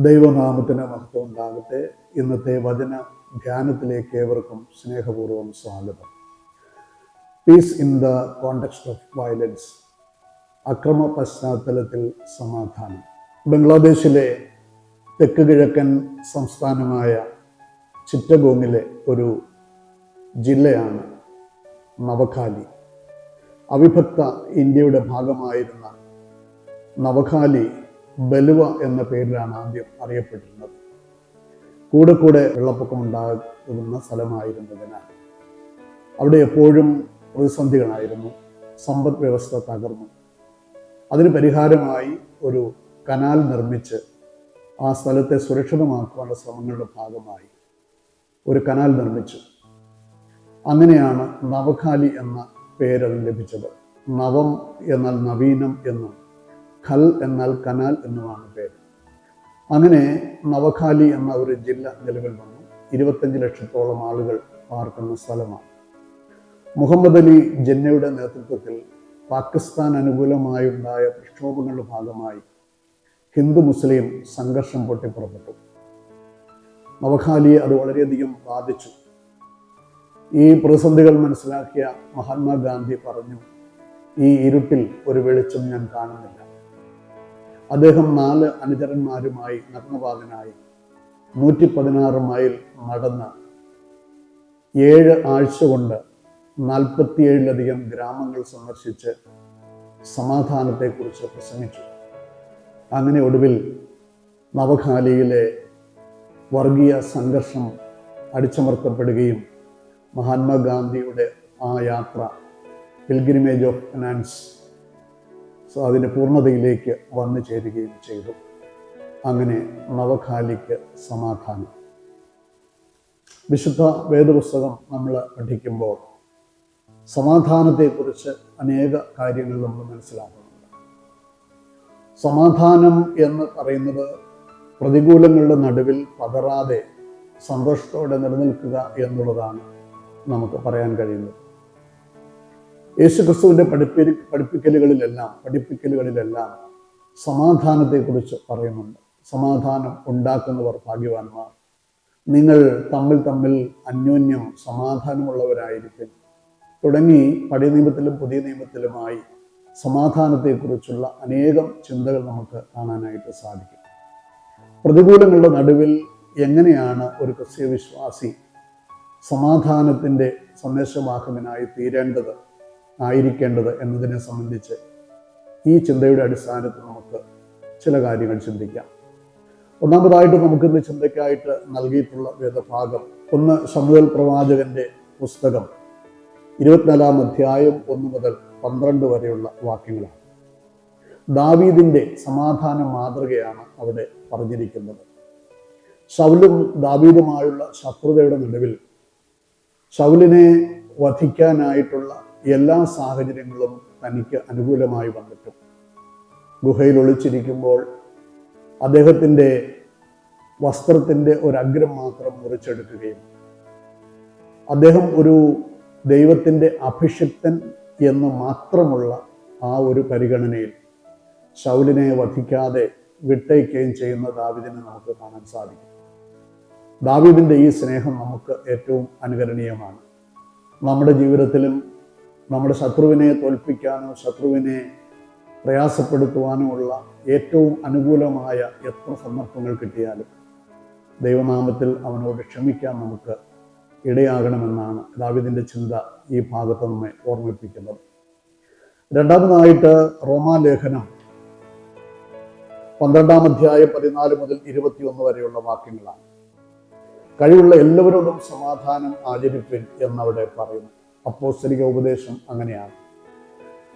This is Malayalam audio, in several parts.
ദൈവനാമത്തിന് മഹത്വം ഉണ്ടാകട്ടെ. ഇന്നത്തെ വചന ധ്യാനത്തിലേക്ക് ഏവർക്കും സ്നേഹപൂർവ്വം സ്വാഗതം. Piece in the context of violence, അക്രമ പശ്ചാത്തലത്തിൽ സമാധാനം. ബംഗ്ലാദേശിലെ തെക്ക് കിഴക്കൻ സംസ്ഥാനമായ ചിറ്റഗോങ്ങിലെ ഒരു ജില്ലയാണ് നവഖാലി. അവിഭക്ത ഇന്ത്യയുടെ ഭാഗമായിരുന്ന നവഖാലി ബലുവ എന്ന പേരിലാണ് ആദ്യം അറിയപ്പെട്ടിരുന്നത്. കൂടെ കൂടെ വെള്ളപ്പൊക്കമുണ്ടാകുന്ന സ്ഥലമായിരുന്നതിനാൽ അവിടെ എപ്പോഴും പ്രതിസന്ധികളായിരുന്നു. സമ്പദ് വ്യവസ്ഥ തകർന്നു. അതിന് പരിഹാരമായി ഒരു കനാൽ നിർമ്മിച്ച് ആ സ്ഥലത്തെ സുരക്ഷിതമാക്കാനുള്ള ശ്രമങ്ങളുടെ ഭാഗമായി ഒരു കനാൽ നിർമ്മിച്ചു. അങ്ങനെയാണ് നവഖാലി എന്ന പേരത് ലഭിച്ചത്. നവം എന്നാൽ നവീനം എന്നും ഖൽ എന്നാൽ കനാൽ എന്നുമാണ് പേര്. അങ്ങനെ നവഖാലി എന്ന ഒരു ജില്ല നിലവിൽ വന്നു. 25 ലക്ഷത്തോളം ആളുകൾ പാർക്കുന്ന സ്ഥലമാണ്. മുഹമ്മദ് അലി ജിന്നയുടെ നേതൃത്വത്തിൽ പാകിസ്ഥാൻ അനുകൂലമായുണ്ടായ പ്രക്ഷോഭങ്ങളുടെ ഭാഗമായി ഹിന്ദു മുസ്ലിം സംഘർഷം പൊട്ടിപ്പുറപ്പെട്ടു. നവഖാലിയെ അത് വളരെയധികം ബാധിച്ചു. ഈ പ്രതിസന്ധികൾ മനസ്സിലാക്കിയ മഹാത്മാഗാന്ധി പറഞ്ഞു, ഈ ഇരുട്ടിൽ ഒരു വെളിച്ചം ഞാൻ കാണുന്നില്ല. അദ്ദേഹം 4 അനുചരന്മാരുമായി നഗ്നപാതനായി 116 മൈൽ നടന്ന് 7 ആഴ്ച കൊണ്ട് 47ലധികം ഗ്രാമങ്ങൾ സന്ദർശിച്ച് സമാധാനത്തെക്കുറിച്ച് പ്രസംഗിച്ചു. അങ്ങനെ ഒടുവിൽ നവഖാലിയിലെ വർഗീയ സംഘർഷം അടിച്ചമർത്തപ്പെടുകയും മഹാത്മാഗാന്ധിയുടെ ആ യാത്ര പിൽഗ്രിമേജ് ഓഫ് പെനാൻസ് അതിൻ്റെ പൂർണ്ണതയിലേക്ക് വന്നു ചേരുകയും ചെയ്തു. അങ്ങനെ നവഖാലിക്ക് സമാധാനം. വിശുദ്ധ വേദപുസ്തകം നമ്മൾ പഠിക്കുമ്പോൾ സമാധാനത്തെക്കുറിച്ച് അനേക കാര്യങ്ങൾ നമ്മൾ മനസ്സിലാക്കുന്നുണ്ട്. സമാധാനം എന്ന് പറയുന്നത് പ്രതികൂലങ്ങളുടെ നടുവിൽ പതറാതെ സന്തോഷത്തോടെ നിലനിൽക്കുക എന്നുള്ളതാണ് നമുക്ക് പറയാൻ കഴിയുന്നത്. യേശുക്രിസ്തുവിൻ്റെ പഠിപ്പിക്കലുകളിലെല്ലാം സമാധാനത്തെക്കുറിച്ച് പറയുന്നുണ്ട്. സമാധാനം ഉണ്ടാക്കുന്നവർ ഭാഗ്യവാന്മാർ, നിങ്ങൾ തമ്മിൽ അന്യോന്യം സമാധാനമുള്ളവരായിരിക്കും തുടങ്ങി പഴയ നിയമത്തിലും പുതിയ നിയമത്തിലുമായി സമാധാനത്തെക്കുറിച്ചുള്ള അനേകം ചിന്തകൾ നമുക്ക് കാണാനായിട്ട് സാധിക്കും. പ്രതികൂലങ്ങളുടെ നടുവിൽ എങ്ങനെയാണ് ഒരു ക്രിസ്തീയ വിശ്വാസി സമാധാനത്തിൻ്റെ സന്ദേശവാഹകനായി ആയിരിക്കേണ്ടത് എന്നതിനെ സംബന്ധിച്ച് ഈ ചിന്തയുടെ അടിസ്ഥാനത്തിൽ നമുക്ക് ചില കാര്യങ്ങൾ ചിന്തിക്കാം. ഒന്നാമതായിട്ട് നമുക്കിന്ന് ചിന്തയ്ക്കായിട്ട് നൽകിയിട്ടുള്ള വേദഭാഗം 1 ശമൂവേൽ പ്രവാചകന്റെ പുസ്തകം 24-ാം അധ്യായം 1 മുതൽ 12 വരെയുള്ള വാക്യങ്ങളാണ്. ദാവീദിന്റെ സമാധാന മാതൃകയാണ് അവിടെ പറഞ്ഞിരിക്കുന്നത്. ശൗലും ദാവീദുമായുള്ള ശത്രുതയുടെ നടുവിൽ ശൗലിനെ വധിക്കാനായിട്ടുള്ള എല്ലാ സാഹചര്യങ്ങളും തനിക്ക് അനുകൂലമായി വന്നിട്ടും ഗുഹയിൽ ഒളിച്ചിരിക്കുമ്പോൾ അദ്ദേഹത്തിൻ്റെ വസ്ത്രത്തിൻ്റെ ഒരഗ്രം മാത്രം മുറിച്ചെടുക്കുകയും അദ്ദേഹം ഒരു ദൈവത്തിൻ്റെ അഭിഷിക്തൻ എന്ന് മാത്രമുള്ള ആ ഒരു പരിഗണനയിൽ ശൗലിനെ വധിക്കാതെ വിട്ടയക്കുകയും ചെയ്യുന്ന ദാവീദിനെ നമുക്ക് കാണാൻ സാധിക്കും. ദാവീദിൻ്റെ ഈ സ്നേഹം നമുക്ക് ഏറ്റവും അനുകരണീയമാണ്. നമ്മുടെ ജീവിതത്തിലും നമ്മുടെ ശത്രുവിനെ തോൽപ്പിക്കാനോ ശത്രുവിനെ പ്രയാസപ്പെടുത്തുവാനോ ഉള്ള ഏറ്റവും അനുകൂലമായ എത്ര സന്ദർഭങ്ങൾ കിട്ടിയാലും ദൈവനാമത്തിൽ അവനോട് ക്ഷമിക്കാൻ നമുക്ക് ഇടയാകണമെന്നാണ് ദാവീദിൻ്റെ ചിന്ത ഈ ഭാഗത്ത് നമ്മെ ഓർമ്മിപ്പിക്കുന്നത്. രണ്ടാമതായിട്ട് റോമാലേഖനം 12-ാം അധ്യായം 14 മുതൽ 21 വരെയുള്ള വാക്യങ്ങളാണ്. കഴിവുള്ള എല്ലാവരോടും സമാധാനം ആചരിപ്പിൻ എന്നവിടെ പറയുന്നു. അപ്പോസ്തലിക ഉപദേശം അങ്ങനെയാണ്.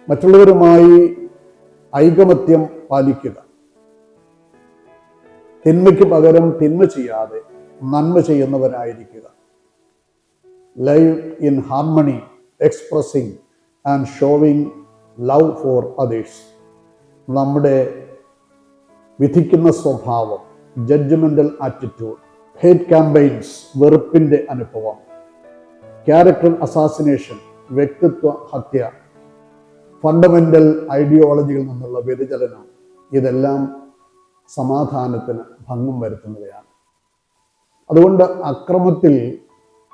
മറ്റുള്ളവരുമായി ഐകമത്യം പാലിക്കുക, തിന്മയ്ക്ക് പകരം തിന്മ ചെയ്യാതെ നന്മ ചെയ്യുന്നവരായിരിക്കുക. Live in harmony, expressing and showing love for others. നമ്മുടെ വിധിക്കുന്ന സ്വഭാവം, ജഡ്ജ്മെന്റൽ ആറ്റിറ്റ്യൂഡ്, ഹേറ്റ് ക്യാമ്പയിൻസ്, വെറുപ്പിൻ്റെ അനുഭവം, ക്യാരക്ടർ അസാസിനേഷൻ, വ്യക്തിത്വ ഹത്യ, ഫണ്ടമെന്റൽ ഐഡിയോളജിയിൽ നിന്നുള്ള വ്യതിചലനം, ഇതെല്ലാം സമാധാനത്തിന് ഭംഗം വരുത്തുന്നവയാണ്. അതുകൊണ്ട് അക്രമത്തിൽ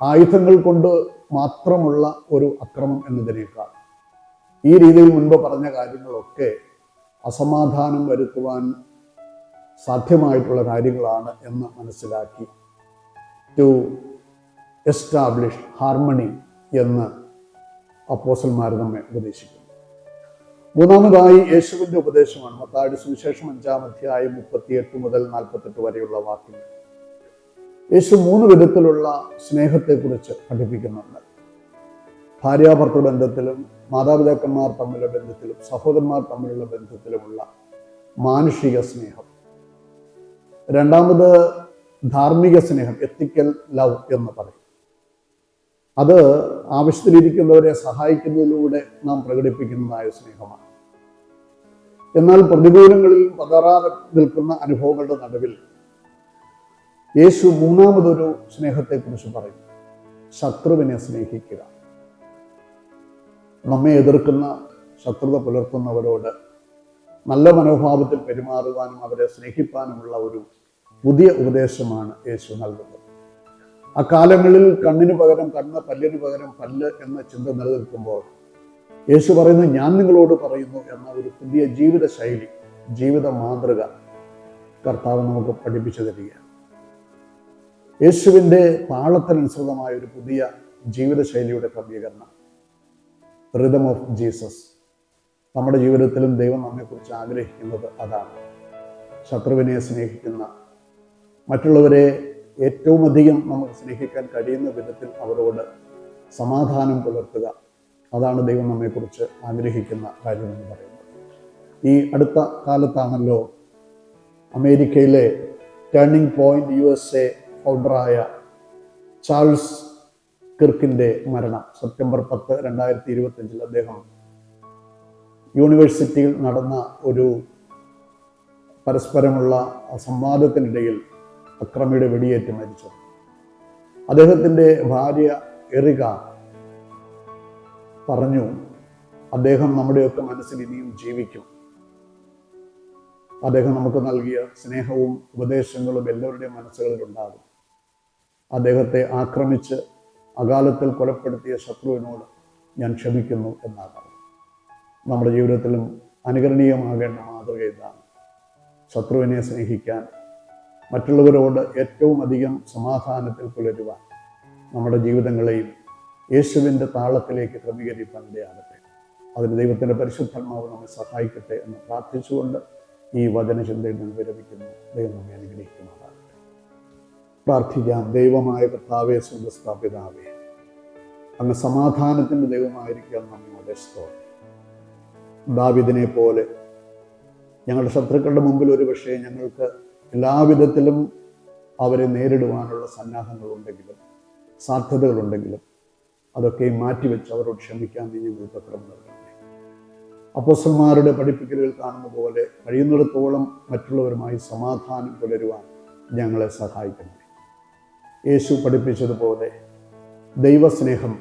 ആയുധങ്ങൾ കൊണ്ട് മാത്രമുള്ള ഒരു അക്രമം എന്നതിനേക്കാൾ ഈ രീതിയിൽ മുൻപ് പറഞ്ഞ കാര്യങ്ങളൊക്കെ അസമാധാനം വരുത്തുവാൻ സാധ്യമായിട്ടുള്ള കാര്യങ്ങളാണ് എന്ന് മനസ്സിലാക്കി ടു എസ്റ്റാബ്ലിഷ് ഹാർമണി എന്ന് അപ്പോസ്തലന്മാർ നമ്മെ ഉപദേശിക്കുന്നു. മൂന്നാമതായി യേശുവിൻ്റെ ഉപദേശമാണ് മത്തായിയുടെ സുവിശേഷം 5-ാം അധ്യായം 38 മുതൽ 48 വരെയുള്ള വാക്യങ്ങൾ. യേശു 3 വിധത്തിലുള്ള സ്നേഹത്തെക്കുറിച്ച് പഠിപ്പിക്കുന്നുണ്ട്. ഭാര്യാഭർത്തൃ ബന്ധത്തിലും, മാതാപിതാക്കന്മാർ തമ്മിലുള്ള ബന്ധത്തിലും, സഹോദരന്മാർ തമ്മിലുള്ള ബന്ധത്തിലുമുള്ള മാനുഷിക സ്നേഹം. രണ്ടാമത് ധാർമ്മിക സ്നേഹം, എത്തിക്കൽ ലവ് എന്ന് പറയും. അത് ആവശ്യത്തിലിരിക്കുന്നവരെ സഹായിക്കുന്നതിലൂടെ നാം പ്രകടിപ്പിക്കുന്നതായ സ്നേഹമാണ്. എന്നാൽ പ്രതികൂലങ്ങളിൽ പതറാതെ നിൽക്കുന്ന അനുഭവങ്ങളുടെ നടുവിൽ യേശു മൂന്നാമതൊരു സ്നേഹത്തെക്കുറിച്ച് പറയും, ശത്രുവിനെ സ്നേഹിക്കുക. നമ്മെ എതിർക്കുന്ന, ശത്രുത പുലർത്തുന്നവരോട് നല്ല മനോഭാവത്തിൽ പെരുമാറുവാനും അവരെ സ്നേഹിപ്പാനുമുള്ള ഒരു പുതിയ ഉപദേശമാണ് യേശു നൽകുന്നത്. അക്കാലങ്ങളിൽ കണ്ണിന് പകരം കണ്ണ്, പല്ലിന് പകരം പല്ല് എന്ന ചിന്ത നിലനിൽക്കുമ്പോൾ യേശു പറയുന്നു, ഞാൻ നിങ്ങളോട് പറയുന്നു എന്ന ഒരു പുതിയ ജീവിത ശൈലി, ജീവിത മാതൃക കർത്താവ് നമുക്ക് പഠിപ്പിച്ചു തരികയാണ്. യേശുവിൻ്റെ താളത്തിനനുസൃതമായ ഒരു പുതിയ ജീവിതശൈലിയുടെ ക്രമീകരണം, റിതം ഓഫ് ജീസസ്. നമ്മുടെ ജീവിതത്തിലും ദൈവം നമ്മെക്കുറിച്ച് ആഗ്രഹിക്കുന്നത് അതാണ്. ശത്രുവിനെ സ്നേഹിക്കുന്ന, മറ്റുള്ളവരെ ഏറ്റവും അധികം നമുക്ക് സ്നേഹിക്കാൻ കഴിയുന്ന വിധത്തിൽ അവരോട് സമാധാനം പുലർത്തുക. അതാണ് ദൈവം നമ്മെക്കുറിച്ച് ആഗ്രഹിക്കുന്ന കാര്യമെന്ന് പറയുന്നത്. ഈ അടുത്ത കാലത്താണല്ലോ അമേരിക്കയിലെ ടേണിംഗ് പോയിന്റ് USA ഫൗണ്ടറായ ചാൾസ് കിർക്കിൻ്റെ മരണം. സെപ്റ്റംബർ 10, 2025 അദ്ദേഹം യൂണിവേഴ്സിറ്റിയിൽ നടന്ന ഒരു പരസ്പരമുള്ള സംവാദത്തിനിടയിൽ അക്രമിയുടെ വെടിയേറ്റ് മരിച്ചു. അദ്ദേഹത്തിൻ്റെ ഭാര്യ എറിക പറഞ്ഞു, അദ്ദേഹം നമ്മുടെയൊക്കെ മനസ്സിൽ ഇനിയും ജീവിക്കും. അദ്ദേഹം നമുക്ക് നൽകിയ സ്നേഹവും ഉപദേശങ്ങളും എല്ലാവരുടെയും മനസ്സുകളിൽ ഉണ്ടാകും. അദ്ദേഹത്തെ ആക്രമിച്ച് അകാലത്തിൽ കൊലപ്പെടുത്തിയ ശത്രുവിനോട് ഞാൻ ക്ഷമിക്കുന്നു എന്നാണ്. നമ്മുടെ ജീവിതത്തിലും അനുകരണീയമാകേണ്ട മാതൃക ഇതാണ്. ശത്രുവിനെ സ്നേഹിക്കാൻ, മറ്റുള്ളവരോട് ഏറ്റവും അധികം സമാധാനത്തിൽ പുലരുവാൻ നമ്മുടെ ജീവിതങ്ങളെയും യേശുവിൻ്റെ താളത്തിലേക്ക് ക്രമീകരിക്കാൻ ഇടയാകട്ടെ. അതിന് ദൈവത്തിൻ്റെ പരിശുദ്ധാത്മാവ് നമ്മെ സഹായിക്കട്ടെ എന്ന് പ്രാർത്ഥിച്ചുകൊണ്ട് ഈ വചനചിന്തയിൽ നിന്ന് വിരമിക്കുന്നു. ദൈവം നമ്മെ അനുഗ്രഹിക്കുമാറാകട്ടെ. പ്രാർത്ഥിക്കാം. ദൈവമായ കർത്താവേ, സ്വർഗ്ഗസ്ഥ പിതാവേ, അങ്ങ് സമാധാനത്തിൻ്റെ ദൈവമായിരിക്കാൻ നമ്മെ സ്തോത്രം. ദാവീദിനെ പോലെ ഞങ്ങളുടെ ശത്രുക്കളുടെ മുമ്പിൽ ഒരു പക്ഷേ ഞങ്ങൾക്ക് എല്ലാവിധത്തിലും അവരെ നേരിടുവാനുള്ള സന്നാഹങ്ങളുണ്ടെങ്കിലും സാധ്യതകളുണ്ടെങ്കിലും അതൊക്കെ മാറ്റിവെച്ച് അവരോട് ക്ഷമിക്കാൻ നീ ഞങ്ങൾക്ക് ക്രമം നൽകണമേ. അപ്പോസ്തലന്മാരുടെ പഠിപ്പിക്കലുകൾ കാണുന്ന പോലെ കഴിയുന്നിടത്തോളം മറ്റുള്ളവരുമായി സമാധാനം പുലരുവാൻ ഞങ്ങളെ സഹായിക്കണമേ. യേശു പഠിപ്പിച്ചതുപോലെ ദൈവസ്നേഹം,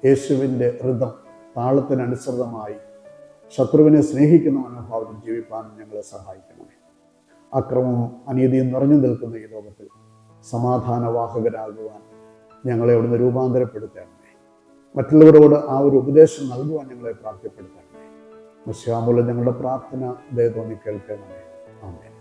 യേശുവിൻ്റെ ഋതം താളത്തിനനുസൃതമായി ശത്രുവിനെ സ്നേഹിക്കുന്ന മനോഭാവത്തിൽ ജീവിപ്പാൻ ഞങ്ങളെ സഹായിക്കണമേ. അക്രമവും അനീതിയും നിറഞ്ഞു നിൽക്കുന്ന ഈ ലോകത്തിൽ സമാധാനവാഹകരാകുവാൻ ഞങ്ങളെ അവിടുന്ന് രൂപാന്തരപ്പെടുത്തണമേ. മറ്റുള്ളവരോട് ആ ഒരു ഉപദേശം നൽകുവാൻ ഞങ്ങളെ പ്രാപ്തിപ്പെടുത്തണമേ. മിശിഹാമൂലം ഞങ്ങളുടെ പ്രാർത്ഥന ദയതോന്നി കേൾക്കണമേ. ആമേൻ.